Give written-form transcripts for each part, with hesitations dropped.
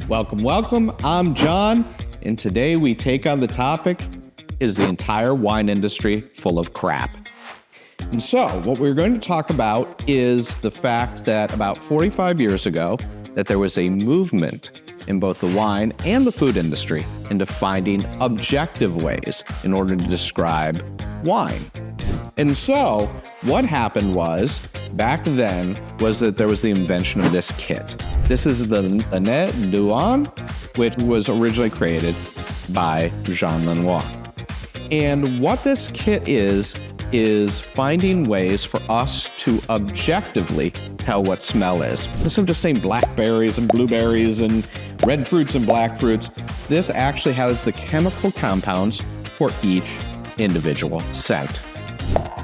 Welcome, welcome. I'm John, and today we take on the topic, is the entire wine industry full of crap? And so what we're going to talk about is the fact that about 45 years ago, that there was a movement in both the wine and the food industry into finding objective ways in order to describe wine. And so what happened was, back then, was that there was the invention of this kit. This is the Nez du Vin, which was originally created by Jean Lenoir. And what this kit is finding ways for us to objectively tell what smell is. Instead of just saying blackberries and blueberries and red fruits and black fruits, this actually has the chemical compounds for each individual scent.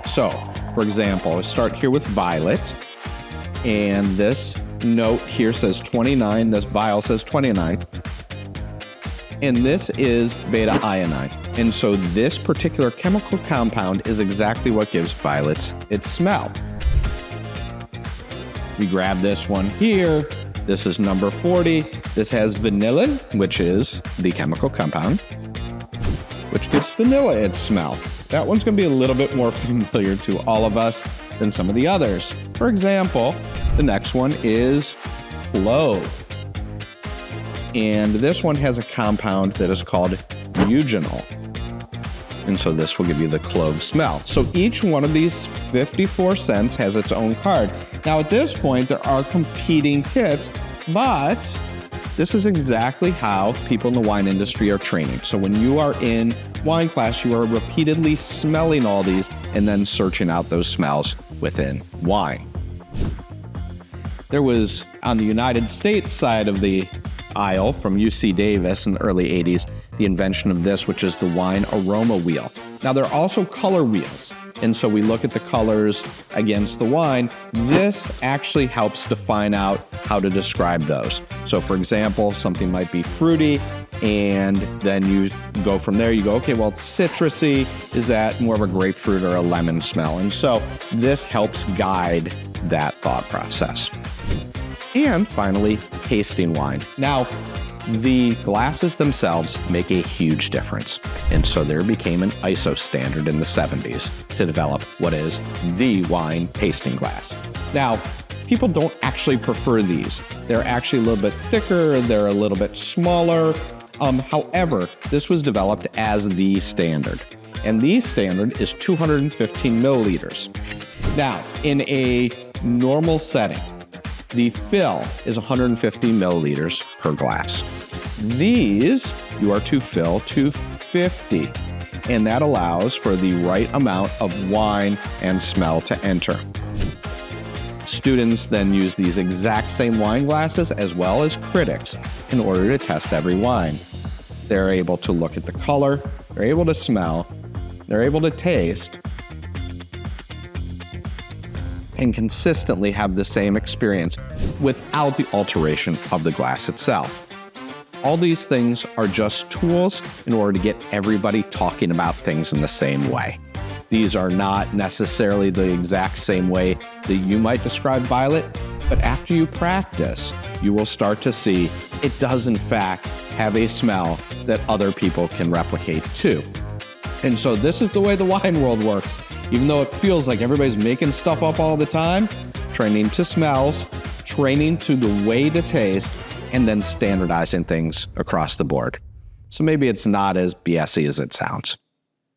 So, for example, I start here with violet, and this note here says 29, this vial says 29, and this is beta iodine. And so this particular chemical compound is exactly what gives violets its smell. We grab this one here. This is number 40. This has vanillin, which is the chemical compound, which gives vanilla its smell. That one's going to be a little bit more familiar to all of us than some of the others. For example, the next one is clove. And this one has a compound that is called eugenol. And so this will give you the clove smell. So each one of these 54 scents has its own card. Now at this point, there are competing kits, but this is exactly how people in the wine industry are training. So when you are in wine class, you are repeatedly smelling all these and then searching out those smells within wine. There was, on the United States side of the aisle from UC Davis in the early 80s, the invention of this, which is the wine aroma wheel. Now there are also color wheels. And so we look at the colors against the wine. This actually helps to find out how to describe those. So for example, something might be fruity, and then you go from there, you go, okay, well, it's citrusy. Is that more of a grapefruit or a lemon smell? And so this helps guide that thought process. And finally, tasting wine. Now, the glasses themselves make a huge difference. And so there became an ISO standard in the 70s to develop what is the wine tasting glass. Now, people don't actually prefer these. They're actually a little bit thicker, they're a little bit smaller. However, this was developed as the standard. And the standard is 215 milliliters. Now, in a normal setting, the fill is 150 milliliters per glass. These, you are to fill 250, and that allows for the right amount of wine and smell to enter. Students then use these exact same wine glasses as well as critics in order to test every wine. They're able to look at the color, they're able to smell, they're able to taste, and consistently have the same experience without the alteration of the glass itself. All these things are just tools in order to get everybody talking about things in the same way. These are not necessarily the exact same way that you might describe violet, but after you practice, you will start to see it does in fact have a smell that other people can replicate too. And so this is the way the wine world works. Even though it feels like everybody's making stuff up all the time, training to smells, training to the way to taste, and then standardizing things across the board. So maybe it's not as BS-y as it sounds.